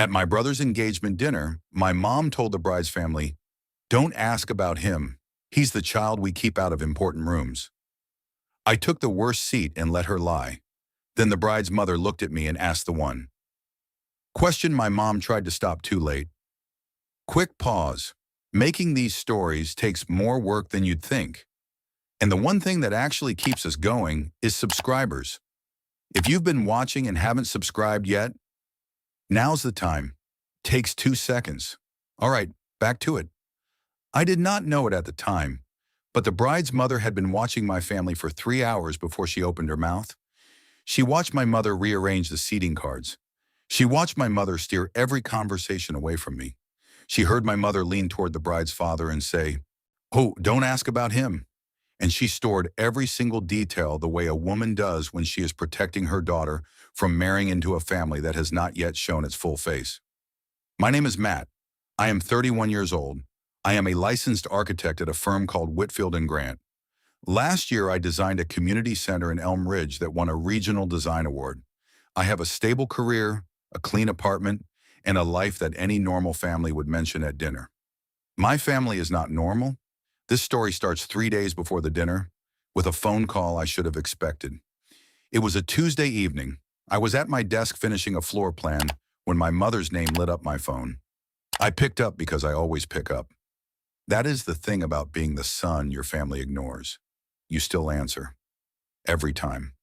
At my brother's engagement dinner, my mom told the bride's family, "Don't ask about him. He's the child we keep out of important rooms." I took the worst seat and let her lie. Then the bride's mother looked at me and asked the one question my mom tried to stop too late. Quick pause. Making these stories takes more work than you'd think. And the one thing that actually keeps us going is subscribers. If you've been watching and haven't subscribed yet, now's the time. Takes 2 seconds. All right, back to it. I did not know it at the time, but the bride's mother had been watching my family for 3 hours before she opened her mouth. She watched my mother rearrange the seating cards. She watched my mother steer every conversation away from me. She heard my mother lean toward the bride's father and say, "Oh, don't ask about him." And she stored every single detail the way a woman does when she is protecting her daughter from marrying into a family that has not yet shown its full face. My name is Matt. I am 31 years old. I am a licensed architect at a firm called Whitfield & Grant. Last year, I designed a community center in Elm Ridge that won a regional design award. I have a stable career, a clean apartment, and a life that any normal family would mention at dinner. My family is not normal. This story starts 3 days before the dinner, with a phone call I should have expected. It was a Tuesday evening. I was at my desk finishing a floor plan when my mother's name lit up my phone. I picked up because I always pick up. That is the thing about being the son your family ignores. You still answer. Every time.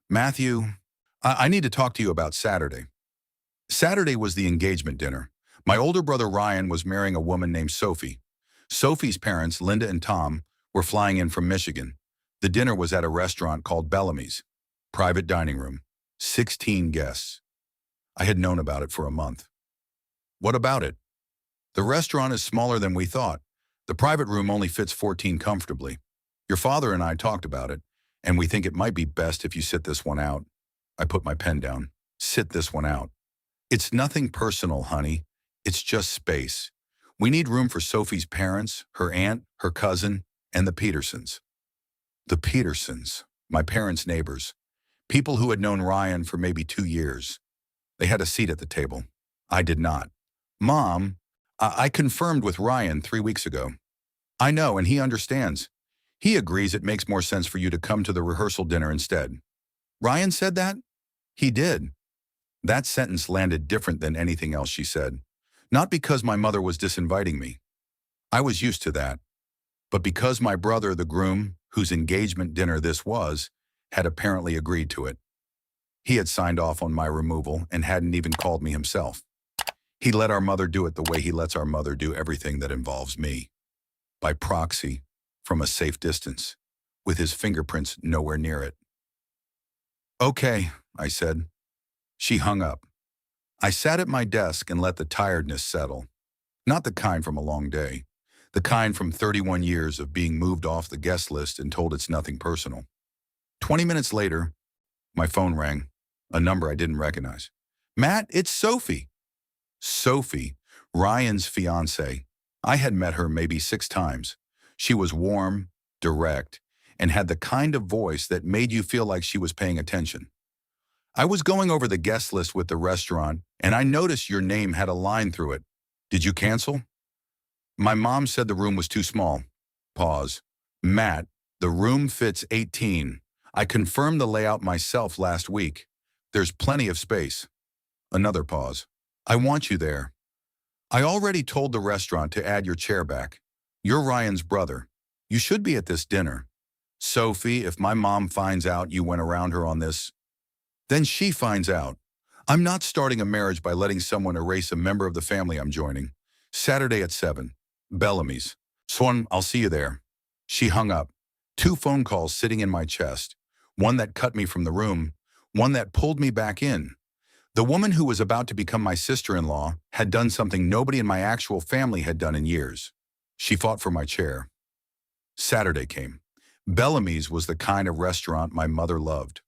"Matthew, I need to talk to you about Saturday." Saturday was the engagement dinner. My older brother Ryan was marrying a woman named Sophie. Sophie's parents, Linda and Tom, were flying in from Michigan. The dinner was at a restaurant called Bellamy's. Private dining room. 16 guests. I had known about it for a month. "What about it?" "The restaurant is smaller than we thought. The private room only fits 14 comfortably. Your father and I talked about it, and we think it might be best if you sit this one out." I put my pen down. Sit this one out. "It's nothing personal, honey. It's just space. We need room for Sophie's parents, her aunt, her cousin, and the Petersons." The Petersons, my parents' neighbors. People who had known Ryan for maybe 2 years. They had a seat at the table. I did not. "Mom, I confirmed with Ryan 3 weeks ago." "I know, and he understands. He agrees it makes more sense for you to come to the rehearsal dinner instead." "Ryan said that?" "He did." That sentence landed different than anything else she said. Not because my mother was disinviting me. I was used to that. But because my brother, the groom, whose engagement dinner this was, had apparently agreed to it. He had signed off on my removal and hadn't even called me himself. He let our mother do it the way he lets our mother do everything that involves me. By proxy, from a safe distance, with his fingerprints nowhere near it. "Okay," I said. She hung up. I sat at my desk and let the tiredness settle. Not the kind from a long day. The kind from 31 years of being moved off the guest list and told it's nothing personal. 20 minutes later, my phone rang. A number I didn't recognize. "Matt, it's Sophie." Sophie, Ryan's fiancée. I had met her maybe 6 times. She was warm, direct, and had the kind of voice that made you feel like she was paying attention. "I was going over the guest list with the restaurant, and I noticed your name had a line through it. Did you cancel?" "My mom said the room was too small." Pause. "Matt, the room fits 18. I confirmed the layout myself last week. There's plenty of space." Another pause. "I want you there." "I already told the restaurant to add your chair back. You're Ryan's brother. You should be at this dinner." "Sophie, if my mom finds out you went around her on this..." "Then she finds out. I'm not starting a marriage by letting someone erase a member of the family I'm joining. Saturday at 7. Bellamy's. Swan, I'll see you there." She hung up. 2 phone calls sitting in my chest. One that cut me from the room. One that pulled me back in. The woman who was about to become my sister-in-law had done something nobody in my actual family had done in years. She fought for my chair. Saturday came. Bellamy's was the kind of restaurant my mother loved.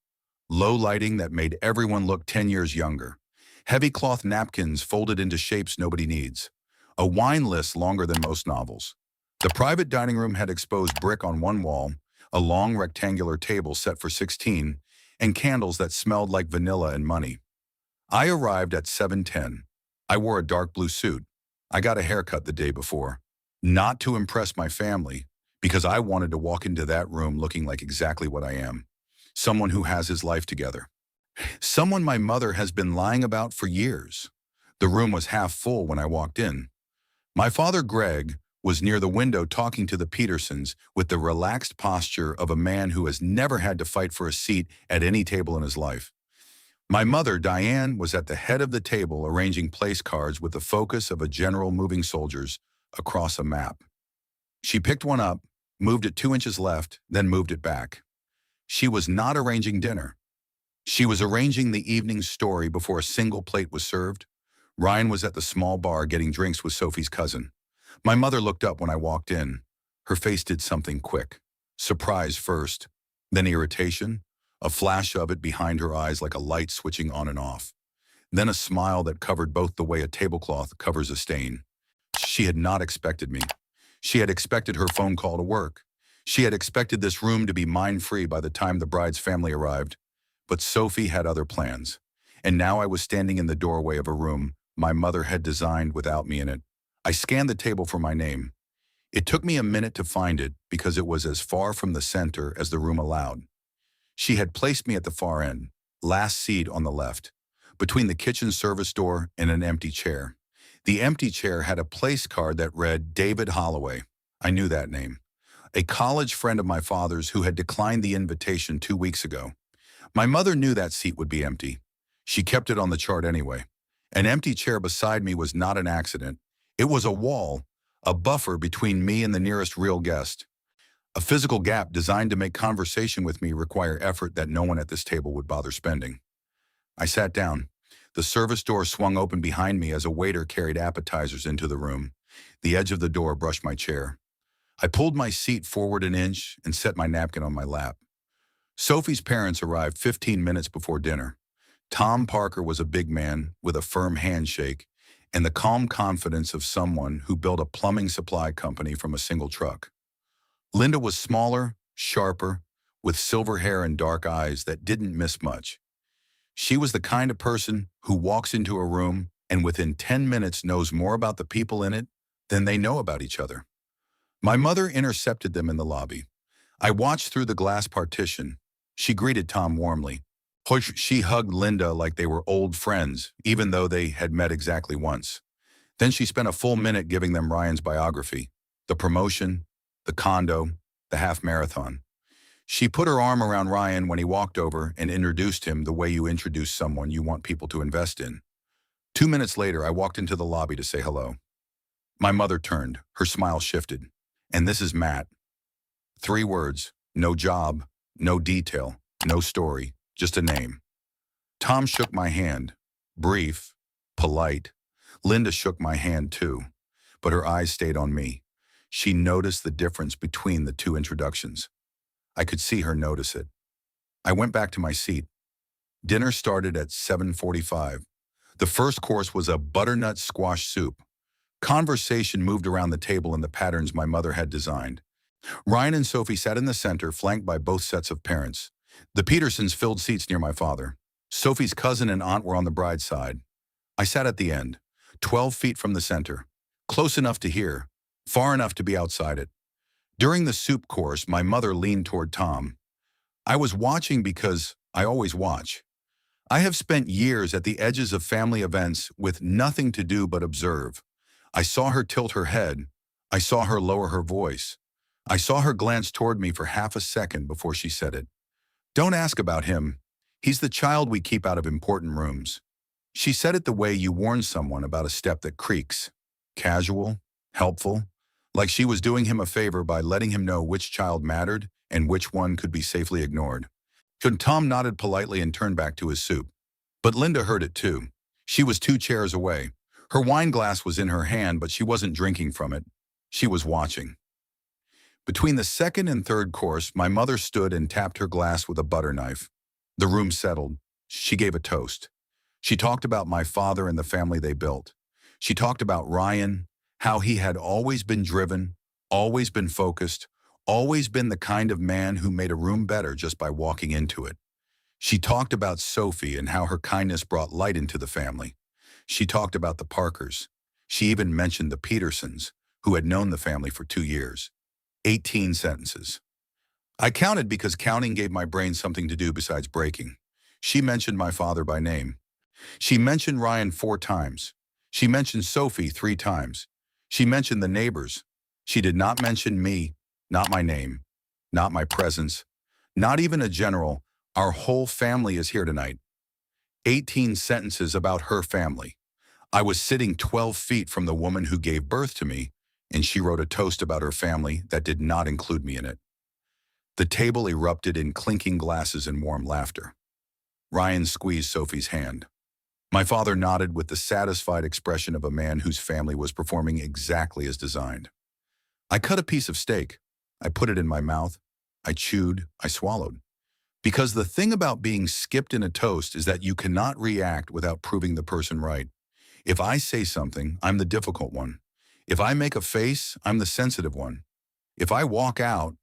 Low lighting that made everyone look 10 years younger. Heavy cloth napkins folded into shapes nobody needs. A wine list longer than most novels. The private dining room had exposed brick on one wall, a long rectangular table set for 16, and candles that smelled like vanilla and money. I arrived at 7:10. I wore a dark blue suit. I got a haircut the day before. Not to impress my family, because I wanted to walk into that room looking like exactly what I am. Someone who has his life together. Someone my mother has been lying about for years. The room was half full when I walked in. My father, Greg, was near the window talking to the Petersons with the relaxed posture of a man who has never had to fight for a seat at any table in his life. My mother, Diane, was at the head of the table arranging place cards with the focus of a general moving soldiers across a map. She picked one up, moved it 2 inches left, then moved it back. She was not arranging dinner. She was arranging the evening's story before a single plate was served. Ryan was at the small bar getting drinks with Sophie's cousin. My mother looked up when I walked in. Her face did something quick. Surprise first, then irritation, a flash of it behind her eyes like a light switching on and off. Then a smile that covered both the way a tablecloth covers a stain. She had not expected me. She had expected her phone call to work. She had expected this room to be mine-free by the time the bride's family arrived. But Sophie had other plans. And now I was standing in the doorway of a room my mother had designed without me in it. I scanned the table for my name. It took me a minute to find it because it was as far from the center as the room allowed. She had placed me at the far end, last seat on the left, between the kitchen service door and an empty chair. The empty chair had a place card that read David Holloway. I knew that name. A college friend of my father's who had declined the invitation 2 weeks ago. My mother knew that seat would be empty. She kept it on the chart anyway. An empty chair beside me was not an accident. It was a wall, a buffer between me and the nearest real guest. A physical gap designed to make conversation with me require effort that no one at this table would bother spending. I sat down. The service door swung open behind me as a waiter carried appetizers into the room. The edge of the door brushed my chair. I pulled my seat forward an inch and set my napkin on my lap. Sophie's parents arrived 15 minutes before dinner. Tom Parker was a big man with a firm handshake and the calm confidence of someone who built a plumbing supply company from a single truck. Linda was smaller, sharper, with silver hair and dark eyes that didn't miss much. She was the kind of person who walks into a room and within 10 minutes knows more about the people in it than they know about each other. My mother intercepted them in the lobby. I watched through the glass partition. She greeted Tom warmly. She hugged Linda like they were old friends, even though they had met exactly once. Then she spent a full minute giving them Ryan's biography, the promotion, the condo, the half marathon. She put her arm around Ryan when he walked over and introduced him the way you introduce someone you want people to invest in. 2 minutes later, I walked into the lobby to say hello. My mother turned, her smile shifted. And this is Matt. 3 words, no job, no detail, no story, just a name. Tom shook my hand, brief, polite. Linda shook my hand too, but her eyes stayed on me. She noticed the difference between the 2 introductions. I could see her notice it. I went back to my seat. Dinner started at 7:45. The first course was a butternut squash soup. Conversation moved around the table in the patterns my mother had designed. Ryan and Sophie sat in the center, flanked by both sets of parents. The Petersons filled seats near my father. Sophie's cousin and aunt were on the bride's side. I sat at the end, 12 feet from the center, close enough to hear, far enough to be outside it. During the soup course, my mother leaned toward Tom. I was watching because I always watch. I have spent years at the edges of family events with nothing to do but observe. I saw her tilt her head. I saw her lower her voice. I saw her glance toward me for half a second before she said it. Don't ask about him. He's the child we keep out of important rooms. She said it the way you warn someone about a step that creaks. Casual, helpful, like she was doing him a favor by letting him know which child mattered and which one could be safely ignored. Tom nodded politely and turned back to his soup. But Linda heard it too. She was 2 chairs away. Her wine glass was in her hand, but she wasn't drinking from it. She was watching. Between the second and third course, my mother stood and tapped her glass with a butter knife. The room settled. She gave a toast. She talked about my father and the family they built. She talked about Ryan, how he had always been driven, always been focused, always been the kind of man who made a room better just by walking into it. She talked about Sophie and how her kindness brought light into the family. She talked about the Parkers. She even mentioned the Petersons, who had known the family for 2 years. 18 sentences. I counted because counting gave my brain something to do besides breaking. She mentioned my father by name. She mentioned Ryan 4 times. She mentioned Sophie 3 times. She mentioned the neighbors. She did not mention me, not my name, not my presence, not even a general. Our whole family is here tonight. 18 sentences about her family. I was sitting 12 feet from the woman who gave birth to me, and she wrote a toast about her family that did not include me in it. The table erupted in clinking glasses and warm laughter. Ryan squeezed Sophie's hand. My father nodded with the satisfied expression of a man whose family was performing exactly as designed. I cut a piece of steak. I put it in my mouth. I chewed. I swallowed. Because the thing about being skipped in a toast is that you cannot react without proving the person right. If I say something, I'm the difficult one. If I make a face, I'm the sensitive one. If I walk out,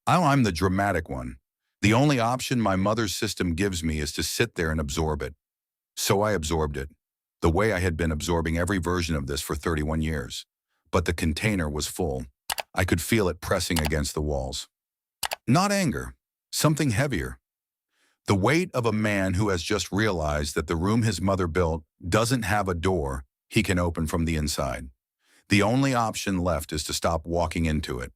I'm the dramatic one. The only option my mother's system gives me is to sit there and absorb it. So I absorbed it, the way I had been absorbing every version of this for 31 years. But the container was full. I could feel it pressing against the walls. Not anger, something heavier. The weight of a man who has just realized that the room his mother built doesn't have a door he can open from the inside. The only option left is to stop walking into it.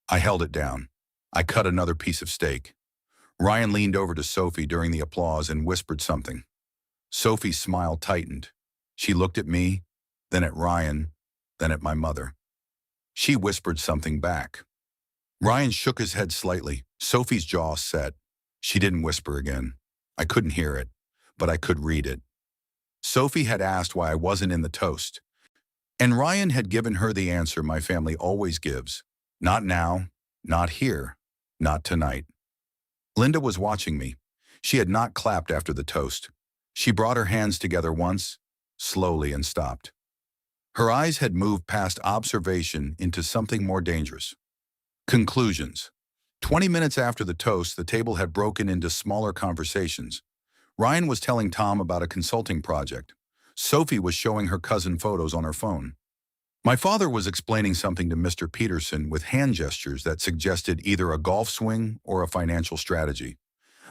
I held it down. I cut another piece of steak. Ryan leaned over to Sophie during the applause and whispered something. Sophie's smile tightened. She looked at me, then at Ryan, then at my mother. She whispered something back. Ryan shook his head slightly. Sophie's jaw set. She didn't whisper again. I couldn't hear it, but I could read it. Sophie had asked why I wasn't in the toast, and Ryan had given her the answer my family always gives. Not now, not here, not tonight. Linda was watching me. She had not clapped after the toast. She brought her hands together once, slowly, and stopped. Her eyes had moved past observation into something more dangerous. Conclusions. 20 minutes after the toast, the table had broken into smaller conversations. Ryan was telling Tom about a consulting project. Sophie was showing her cousin photos on her phone. My father was explaining something to Mr. Peterson with hand gestures that suggested either a golf swing or a financial strategy.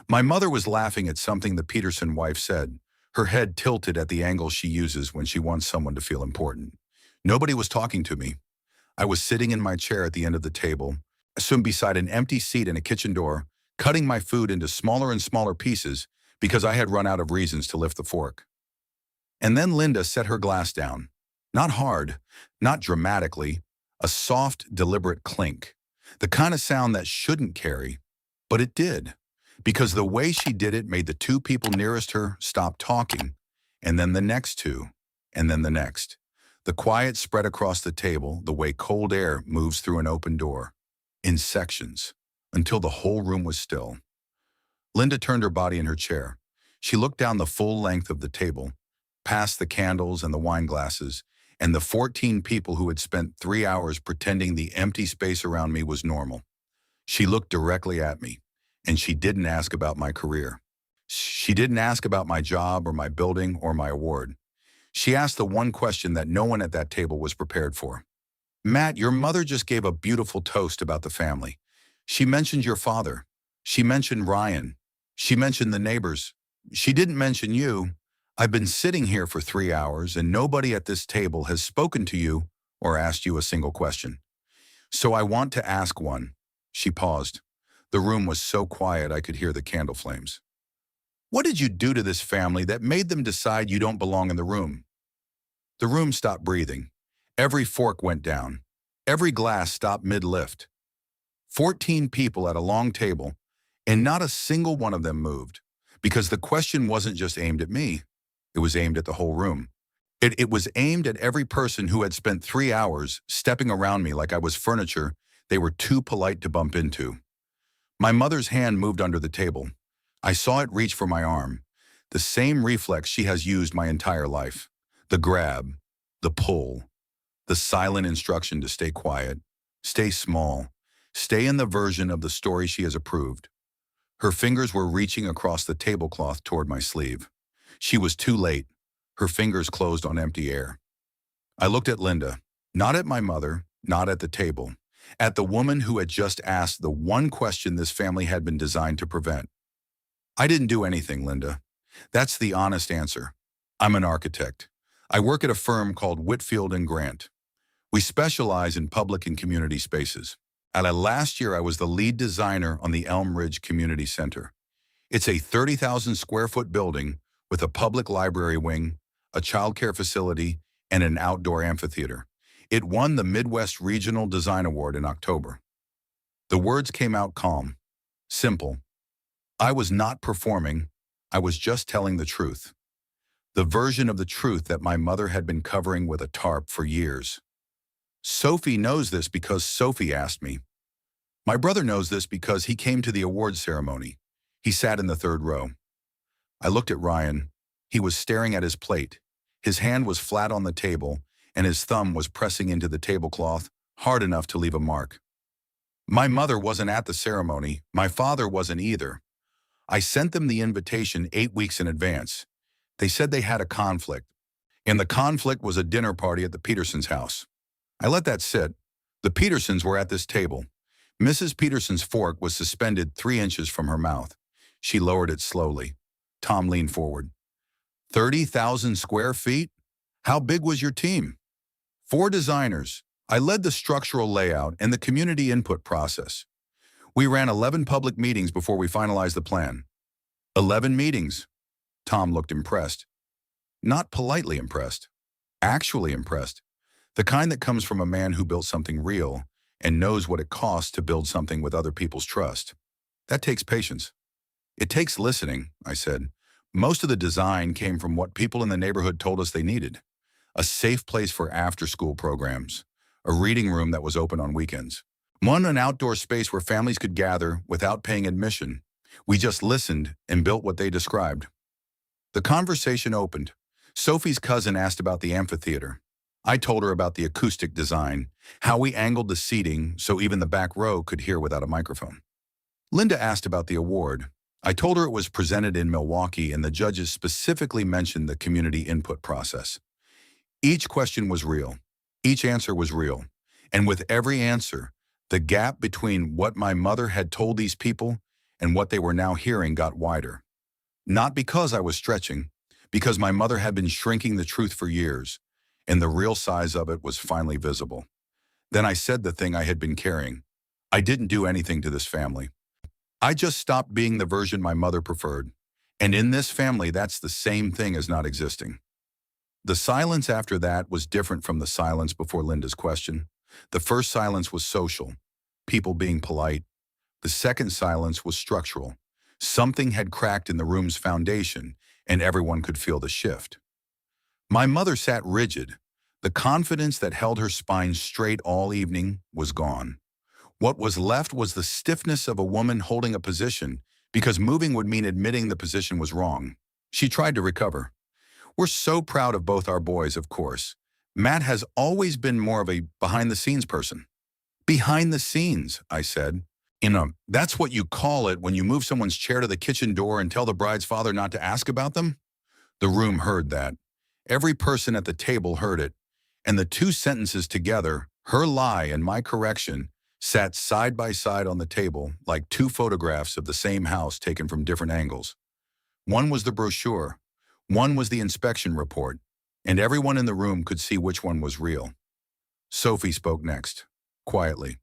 My mother was laughing at something the Peterson wife said, her head tilted at the angle she uses when she wants someone to feel important. Nobody was talking to me. I was sitting in my chair at the end of the table, assumed beside an empty seat and a kitchen door, cutting my food into smaller and smaller pieces because I had run out of reasons to lift the fork. And then Linda set her glass down. Not hard, not dramatically, a soft, deliberate clink. The kind of sound that shouldn't carry, but it did. Because the way she did it made the two people nearest her stop talking, and then the next two, and then the next. The quiet spread across the table the way cold air moves through an open door, in sections, until the whole room was still. Linda turned her body in her chair. She looked down the full length of the table, past the candles and the wine glasses, and the 14 people who had spent 3 hours pretending the empty space around me was normal. She looked directly at me, and she didn't ask about my career. She didn't ask about my job or my building or my award. She asked the one question that no one at that table was prepared for. Matt, your mother just gave a beautiful toast about the family. She mentioned your father. She mentioned Ryan. She mentioned the neighbors. She didn't mention you. I've been sitting here for 3 hours and nobody at this table has spoken to you or asked you a single question. So I want to ask one. She paused. The room was so quiet I could hear the candle flames. What did you do to this family that made them decide you don't belong in the room? The room stopped breathing. Every fork went down. Every glass stopped mid-lift. 14 people at a long table, and not a single one of them moved, because the question wasn't just aimed at me. It was aimed at the whole room. It was aimed at every person who had spent 3 hours stepping around me like I was furniture they were too polite to bump into. My mother's hand moved under the table. I saw it reach for my arm, the same reflex she has used my entire life. The grab, the pull, the silent instruction to stay quiet, stay small, stay in the version of the story she has approved. Her fingers were reaching across the tablecloth toward my sleeve. She was too late. Her fingers closed on empty air. I looked at Linda, not at my mother, not at the table, at the woman who had just asked the one question this family had been designed to prevent. I didn't do anything, Linda. That's the honest answer. I'm an architect. I work at a firm called Whitfield and Grant. We specialize in public and community spaces. Last year, I was the lead designer on the Elm Ridge Community Center. It's a 30,000 square foot building with a public library wing, a childcare facility, and an outdoor amphitheater. It won the Midwest Regional Design Award in October. The words came out calm, simple. I was not performing, I was just telling the truth. The version of the truth that my mother had been covering with a tarp for years. Sophie knows this because Sophie asked me. My brother knows this because he came to the awards ceremony. He sat in the third row. I looked at Ryan. He was staring at his plate. His hand was flat on the table, and his thumb was pressing into the tablecloth, hard enough to leave a mark. My mother wasn't at the ceremony. My father wasn't either. I sent them the invitation 8 weeks in advance. They said they had a conflict, and the conflict was a dinner party at the Petersons' house. I let that sit. The Petersons were at this table. Mrs. Peterson's fork was suspended 3 inches from her mouth. She lowered it slowly. Tom leaned forward. 30,000 square feet? How big was your team? 4 designers. I led the structural layout and the community input process. We ran 11 public meetings before we finalized the plan. 11 meetings. Tom looked impressed. Not politely impressed. Actually impressed. The kind that comes from a man who built something real and knows what it costs to build something with other people's trust. That takes patience. It takes listening, I said. Most of the design came from what people in the neighborhood told us they needed. A safe place for after-school programs. A reading room that was open on weekends. An outdoor space where families could gather without paying admission. We just listened and built what they described. The conversation opened. Sophie's cousin asked about the amphitheater. I told her about the acoustic design, how we angled the seating so even the back row could hear without a microphone. Linda asked about the award. I told her it was presented in Milwaukee and the judges specifically mentioned the community input process. Each question was real. Each answer was real. And with every answer, the gap between what my mother had told these people and what they were now hearing got wider. Not because I was stretching, because my mother had been shrinking the truth for years, and the real size of it was finally visible. Then I said the thing I had been carrying. I didn't do anything to this family. I just stopped being the version my mother preferred. And in this family, that's the same thing as not existing. The silence after that was different from the silence before Linda's question. The first silence was social, people being polite. The second silence was structural. Something had cracked in the room's foundation, and everyone could feel the shift. My mother sat rigid. The confidence that held her spine straight all evening was gone. What was left was the stiffness of a woman holding a position because moving would mean admitting the position was wrong. She tried to recover. We're so proud of both our boys, of course. Matt has always been more of a behind-the-scenes person. Behind the scenes, I said. That's what you call it when you move someone's chair to the kitchen door and tell the bride's father not to ask about them? The room heard that. Every person at the table heard it. And the two sentences together, her lie and my correction, sat side by side on the table like 2 photographs of the same house taken from different angles. One was the brochure, one was the inspection report, and everyone in the room could see which one was real. Sophie spoke next, quietly.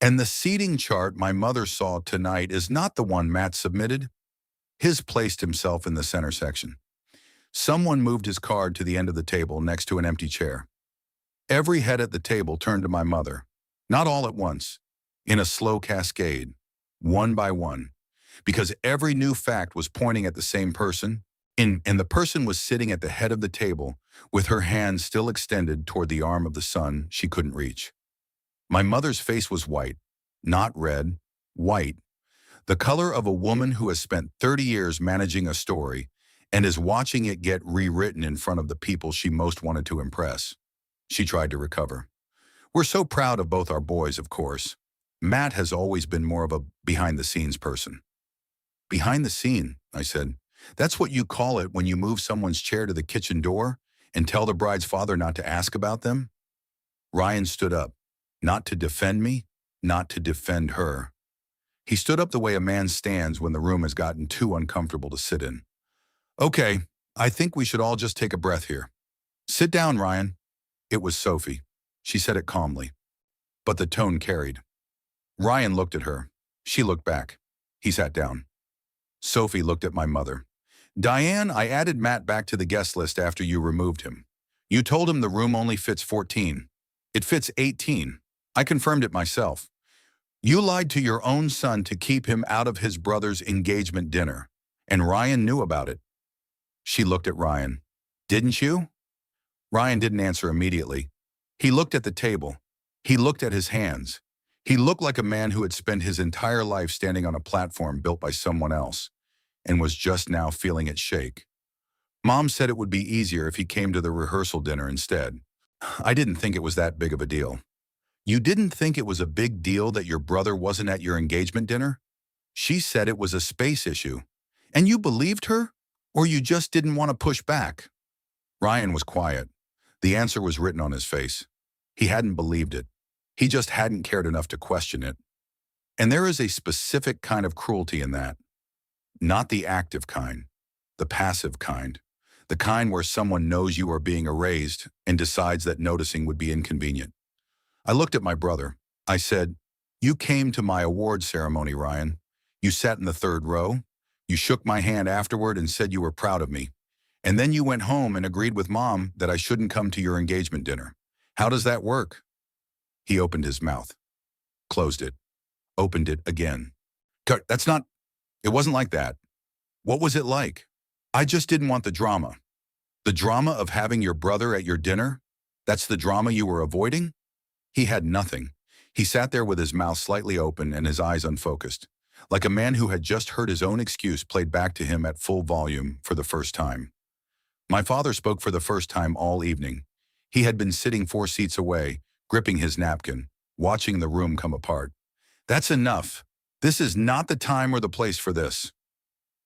And the seating chart my mother saw tonight is not the one Matt submitted. His placed himself in the center section. Someone moved his card to the end of the table next to an empty chair. Every head at the table turned to my mother. Not all at once, in a slow cascade, one by one, because every new fact was pointing at the same person, and the person was sitting at the head of the table with her hand still extended toward the arm of the son she couldn't reach. My mother's face was white, not red, white, the color of a woman who has spent 30 years managing a story and is watching it get rewritten in front of the people she most wanted to impress. She tried to recover. We're so proud of both our boys, of course. Matt has always been more of a behind-the-scenes person. Behind the scene, I said. That's what you call it when you move someone's chair to the kitchen door and tell the bride's father not to ask about them? Ryan stood up, not to defend me, not to defend her. He stood up the way a man stands when the room has gotten too uncomfortable to sit in. Okay, I think we should all just take a breath here. Sit down, Ryan. It was Sophie. She said it calmly, but the tone carried. Ryan looked at her. She looked back. He sat down. Sophie looked at my mother. Diane, I added Matt back to the guest list after you removed him. You told him the room only fits 14. It fits 18. I confirmed it myself. You lied to your own son to keep him out of his brother's engagement dinner, and Ryan knew about it. She looked at Ryan. Didn't you? Ryan didn't answer immediately. He looked at the table. He looked at his hands. He looked like a man who had spent his entire life standing on a platform built by someone else and was just now feeling it shake. Mom said it would be easier if he came to the rehearsal dinner instead. I didn't think it was that big of a deal. You didn't think it was a big deal that your brother wasn't at your engagement dinner? She said it was a space issue. And you believed her? Or you just didn't want to push back? Ryan was quiet. The answer was written on his face. He hadn't believed it. He just hadn't cared enough to question it. And there is a specific kind of cruelty in that. Not the active kind, the passive kind. The kind where someone knows you are being erased and decides that noticing would be inconvenient. I looked at my brother. I said, you came to my award ceremony, Ryan. You sat in the third row. You shook my hand afterward and said you were proud of me. And then you went home and agreed with Mom that I shouldn't come to your engagement dinner. How does that work? He opened his mouth, closed it, opened it again. It wasn't like that. What was it like? I just didn't want the drama. The drama of having your brother at your dinner? That's the drama you were avoiding? He had nothing. He sat there with his mouth slightly open and his eyes unfocused, like a man who had just heard his own excuse played back to him at full volume for the first time. My father spoke for the first time all evening. He had been sitting 4 seats away, gripping his napkin, watching the room come apart. That's enough. This is not the time or the place for this.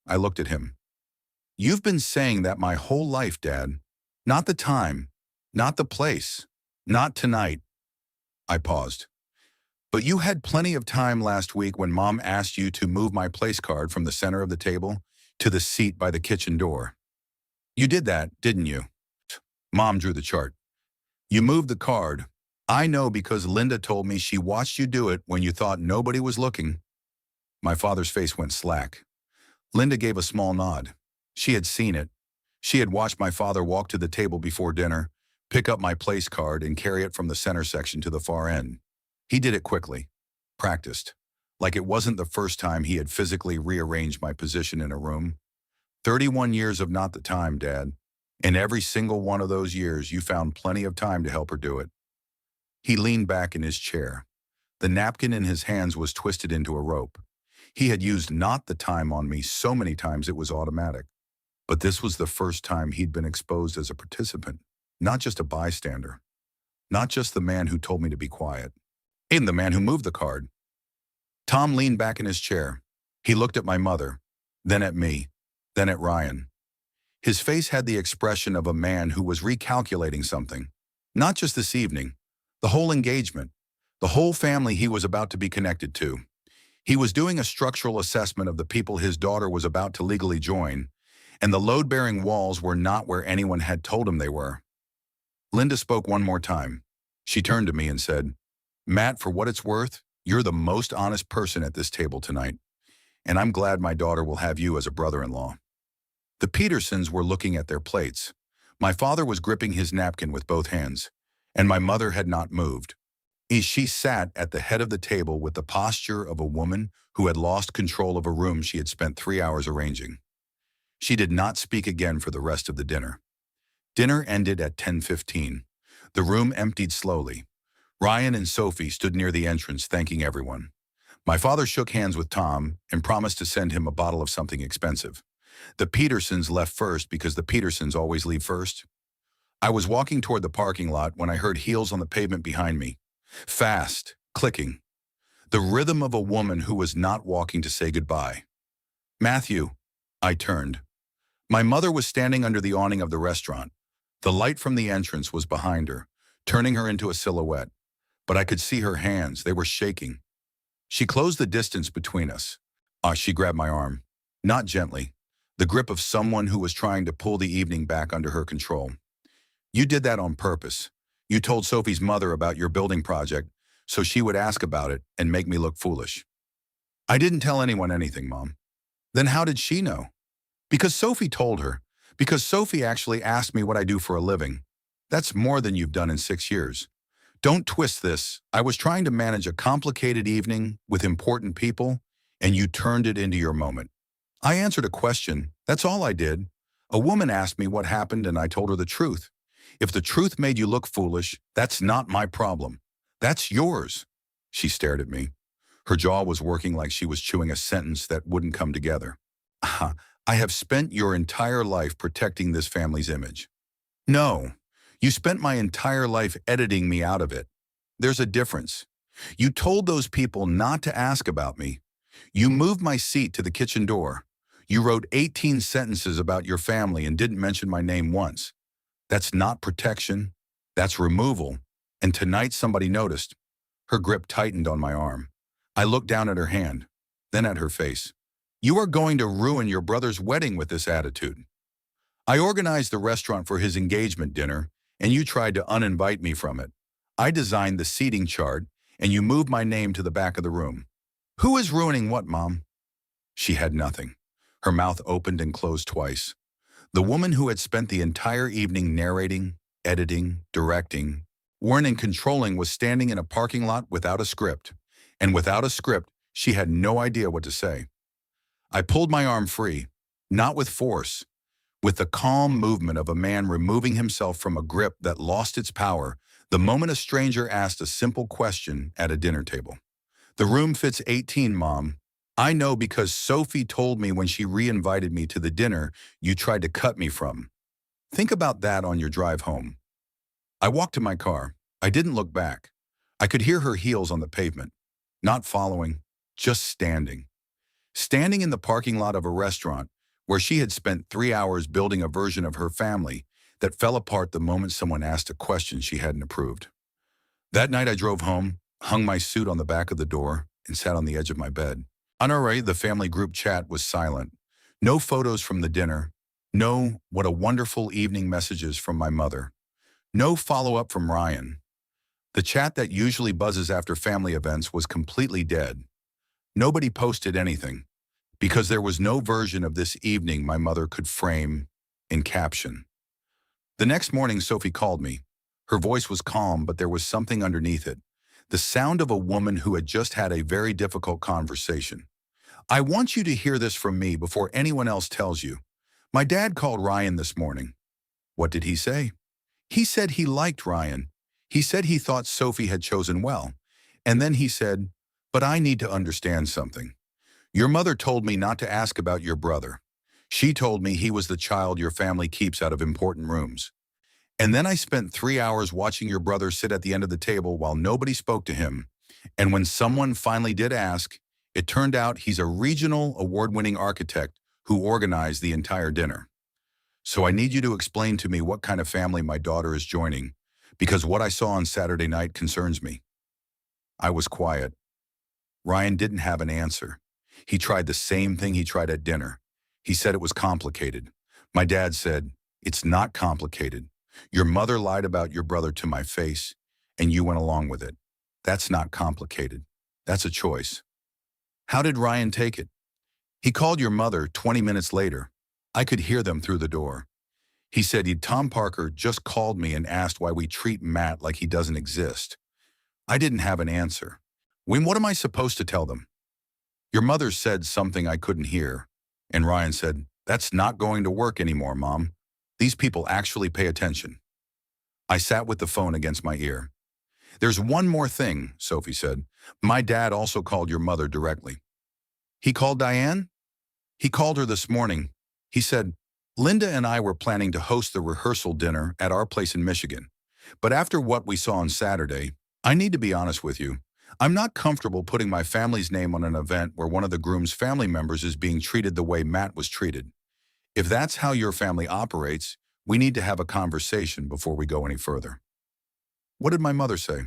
I looked at him. You've been saying that my whole life, Dad. Not the time, not the place, not tonight. I paused. But you had plenty of time last week when Mom asked you to move my place card from the center of the table to the seat by the kitchen door. You did that, didn't you? Mom drew the chart. You moved the card. I know because Linda told me she watched you do it when you thought nobody was looking. My father's face went slack. Linda gave a small nod. She had seen it. She had watched my father walk to the table before dinner, pick up my place card and carry it from the center section to the far end. He did it quickly, practiced, like it wasn't the first time he had physically rearranged my position in a room. 31 years of not the time, Dad. And every single one of those years, you found plenty of time to help her do it. He leaned back in his chair. The napkin in his hands was twisted into a rope. He had used not the time on me so many times it was automatic. But this was the first time he'd been exposed as a participant, not just a bystander. Not just the man who told me to be quiet. And the man who moved the card. Tom leaned back in his chair. He looked at my mother, then at me, then at Ryan. His face had the expression of a man who was recalculating something. Not just this evening, the whole engagement, the whole family he was about to be connected to. He was doing a structural assessment of the people his daughter was about to legally join, and the load-bearing walls were not where anyone had told him they were. Linda spoke one more time. She turned to me and said, Matt, for what it's worth, you're the most honest person at this table tonight, and I'm glad my daughter will have you as a brother-in-law. The Petersons were looking at their plates. My father was gripping his napkin with both hands, and my mother had not moved. She sat at the head of the table with the posture of a woman who had lost control of a room she had spent 3 hours arranging. She did not speak again for the rest of the dinner. Dinner ended at 10:15. The room emptied slowly. Ryan and Sophie stood near the entrance thanking everyone. My father shook hands with Tom and promised to send him a bottle of something expensive. The Petersons left first because the Petersons always leave first. I was walking toward the parking lot when I heard heels on the pavement behind me. Fast, clicking. The rhythm of a woman who was not walking to say goodbye. Matthew, I turned. My mother was standing under the awning of the restaurant. The light from the entrance was behind her, turning her into a silhouette. But I could see her hands, they were shaking. She closed the distance between us. She grabbed my arm. Not gently. The grip of someone who was trying to pull the evening back under her control. You did that on purpose. You told Sophie's mother about your building project, so she would ask about it and make me look foolish. I didn't tell anyone anything, Mom. Then how did she know? Because Sophie told her. Because Sophie actually asked me what I do for a living. That's more than you've done in 6 years. Don't twist this. I was trying to manage a complicated evening with important people, and you turned it into your moment. I answered a question. That's all I did. A woman asked me what happened, and I told her the truth. If the truth made you look foolish, that's not my problem. That's yours. She stared at me. Her jaw was working like she was chewing a sentence that wouldn't come together. I have spent your entire life protecting this family's image. No, you spent my entire life editing me out of it. There's a difference. You told those people not to ask about me. You moved my seat to the kitchen door. You wrote 18 sentences about your family and didn't mention my name once. That's not protection. That's removal. And tonight somebody noticed. Her grip tightened on my arm. I looked down at her hand, then at her face. You are going to ruin your brother's wedding with this attitude. I organized the restaurant for his engagement dinner, and you tried to uninvite me from it. I designed the seating chart, and you moved my name to the back of the room. Who is ruining what, Mom? She had nothing. Her mouth opened and closed twice. The woman who had spent the entire evening narrating, editing, directing, warning, controlling was standing in a parking lot without a script. And without a script, she had no idea what to say. I pulled my arm free, not with force, with the calm movement of a man removing himself from a grip that lost its power the moment a stranger asked a simple question at a dinner table. The room fits 18, Mom. I know because Sophie told me when she re-invited me to the dinner you tried to cut me from. Think about that on your drive home. I walked to my car. I didn't look back. I could hear her heels on the pavement. Not following, just standing. Standing in the parking lot of a restaurant where she had spent 3 hours building a version of her family that fell apart the moment someone asked a question she hadn't approved. That night I drove home, hung my suit on the back of the door, and sat on the edge of my bed. On our way, the family group chat was silent. No photos from the dinner. No "what a wonderful evening" messages from my mother. No follow-up from Ryan. The chat that usually buzzes after family events was completely dead. Nobody posted anything, because there was no version of this evening my mother could frame in caption. The next morning, Sophie called me. Her voice was calm, but there was something underneath it. The sound of a woman who had just had a very difficult conversation. I want you to hear this from me before anyone else tells you. My dad called Ryan this morning. What did he say? He said he liked Ryan. He said he thought Sophie had chosen well. And then he said, but I need to understand something. Your mother told me not to ask about your brother. She told me he was the child your family keeps out of important rooms. And then I spent 3 hours watching your brother sit at the end of the table while nobody spoke to him. And when someone finally did ask, it turned out he's a regional award-winning architect who organized the entire dinner. So I need you to explain to me what kind of family my daughter is joining, because what I saw on Saturday night concerns me. I was quiet. Ryan didn't have an answer. He tried the same thing he tried at dinner. He said it was complicated. My dad said, it's not complicated. Your mother lied about your brother to my face, and you went along with it. That's not complicated. That's a choice. How did Ryan take it? He called your mother 20 minutes later. I could hear them through the door. He said, Tom Parker just called me and asked why we treat Matt like he doesn't exist. I didn't have an answer. What am I supposed to tell them? Your mother said something I couldn't hear, and Ryan said, that's not going to work anymore, Mom. These people actually pay attention. I sat with the phone against my ear. There's one more thing, Sophie said. My dad also called your mother directly. He called Diane? He called her this morning. He said, Linda and I were planning to host the rehearsal dinner at our place in Michigan. But after what we saw on Saturday, I need to be honest with you. I'm not comfortable putting my family's name on an event where one of the groom's family members is being treated the way Matt was treated. If that's how your family operates, we need to have a conversation before we go any further." What did my mother say?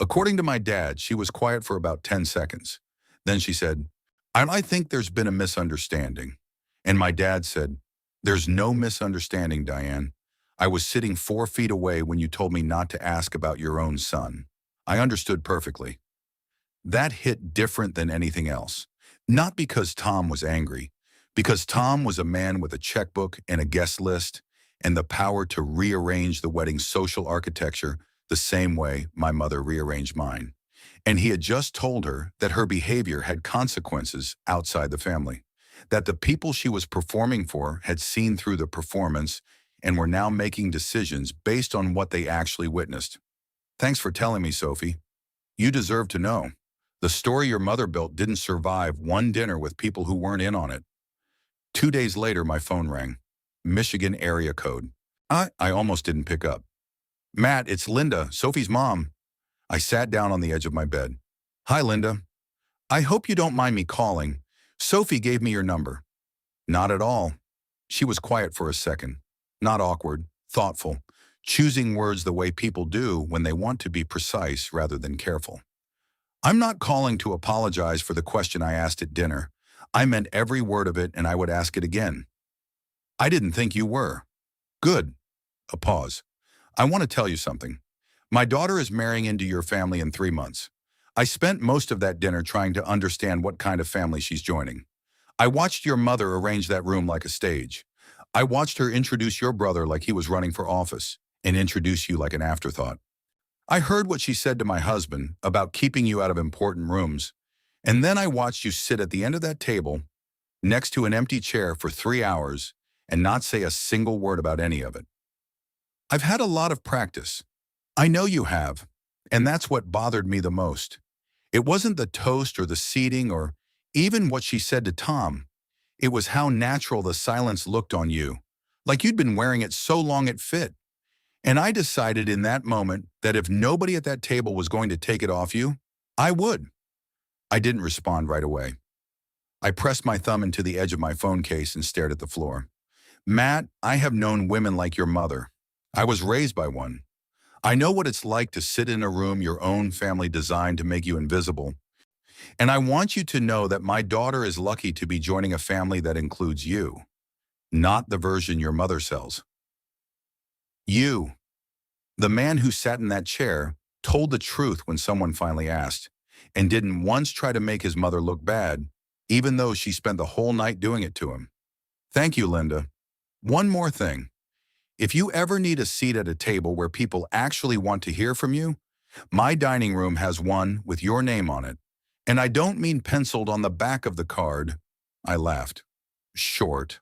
According to my dad, she was quiet for about 10 seconds. Then she said, I think there's been a misunderstanding." And my dad said, "There's no misunderstanding, Diane. I was sitting 4 feet away when you told me not to ask about your own son. I understood perfectly." That hit different than anything else. Not because Tom was angry, because Tom was a man with a checkbook and a guest list and the power to rearrange the wedding's social architecture the same way my mother rearranged mine. And he had just told her that her behavior had consequences outside the family, that the people she was performing for had seen through the performance and were now making decisions based on what they actually witnessed. "Thanks for telling me, Sophie. You deserve to know. The story your mother built didn't survive one dinner with people who weren't in on it." 2 days later, my phone rang. Michigan area code. I almost didn't pick up. "Matt, it's Linda, Sophie's mom." I sat down on the edge of my bed. "Hi, Linda. I hope you don't mind me calling. Sophie gave me your number." "Not at all." She was quiet for a second. Not awkward, thoughtful, choosing words the way people do when they want to be precise rather than careful. "I'm not calling to apologize for the question I asked at dinner. I meant every word of it, and I would ask it again." "I didn't think you were." "Good." A pause. "I want to tell you something. My daughter is marrying into your family in 3 months. I spent most of that dinner trying to understand what kind of family she's joining. I watched your mother arrange that room like a stage. I watched her introduce your brother like he was running for office and introduce you like an afterthought. I heard what she said to my husband about keeping you out of important rooms, and then I watched you sit at the end of that table next to an empty chair for 3 hours and not say a single word about any of it. I've had a lot of practice. I know you have, and that's what bothered me the most. It wasn't the toast or the seating or even what she said to Tom. It was how natural the silence looked on you, like you'd been wearing it so long it fit. And I decided in that moment that if nobody at that table was going to take it off you, I would. I didn't respond right away. I pressed my thumb into the edge of my phone case and stared at the floor. "Matt, I have known women like your mother. I was raised by one. I know what it's like to sit in a room your own family designed to make you invisible. And I want you to know that my daughter is lucky to be joining a family that includes you, not the version your mother sells. You, the man who sat in that chair, told the truth when someone finally asked, and didn't once try to make his mother look bad, even though she spent the whole night doing it to him. Thank you, Linda. One more thing. If you ever need a seat at a table where people actually want to hear from you, my dining room has one with your name on it. And I don't mean penciled on the back of the card." I laughed. "Short.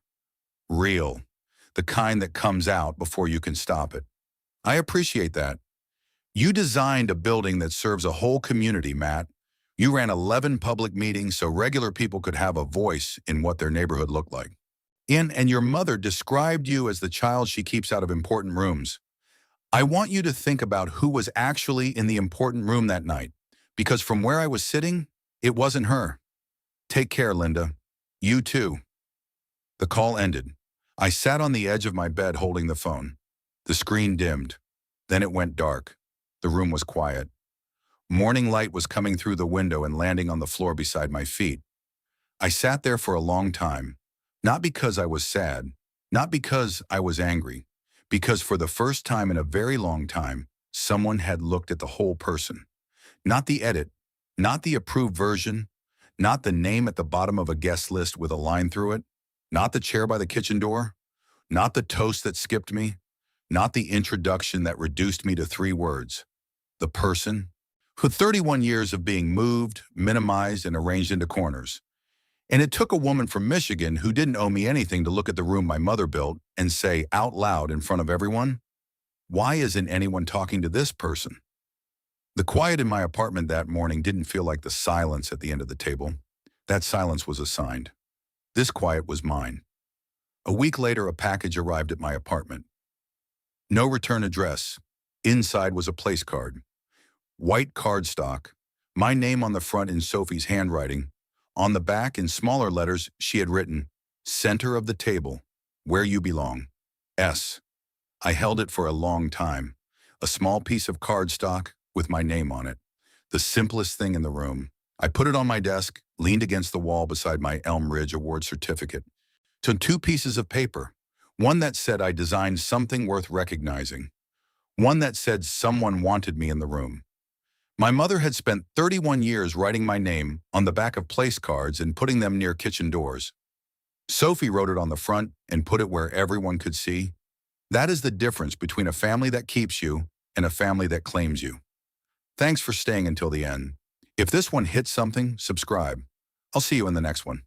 Real. The kind that comes out before you can stop it. I appreciate that. You designed a building that serves a whole community, Matt. You ran 11 public meetings so regular people could have a voice in what their neighborhood looked like. And your mother described you as the child she keeps out of important rooms. I want you to think about who was actually in the important room that night, because from where I was sitting, it wasn't her. Take care, Linda. You too." The call ended. I sat on the edge of my bed holding the phone. The screen dimmed. Then it went dark. The room was quiet. Morning light was coming through the window and landing on the floor beside my feet. I sat there for a long time, not because I was sad, not because I was angry, because for the first time in a very long time, someone had looked at the whole person. Not the edit, not the approved version, not the name at the bottom of a guest list with a line through it, not the chair by the kitchen door, not the toast that skipped me, not the introduction that reduced me to 3 words. The person, who 31 years of being moved, minimized, and arranged into corners. And it took a woman from Michigan who didn't owe me anything to look at the room my mother built and say out loud in front of everyone, "Why isn't anyone talking to this person?" The quiet in my apartment that morning didn't feel like the silence at the end of the table. That silence was assigned. This quiet was mine. A week later, a package arrived at my apartment. No return address. Inside was a place card. White cardstock. My name on the front in Sophie's handwriting. On the back, in smaller letters, she had written, "Center of the table. Where you belong. S. I held it for a long time. A small piece of cardstock with my name on it. The simplest thing in the room. I put it on my desk, leaned against the wall beside my Elm Ridge Award certificate. To two pieces of paper. One that said I designed something worth recognizing. One that said someone wanted me in the room. My mother had spent 31 years writing my name on the back of place cards and putting them near kitchen doors. Sophie wrote it on the front and put it where everyone could see. That is the difference between a family that keeps you and a family that claims you. Thanks for staying until the end. If this one hit something, subscribe. I'll see you in the next one.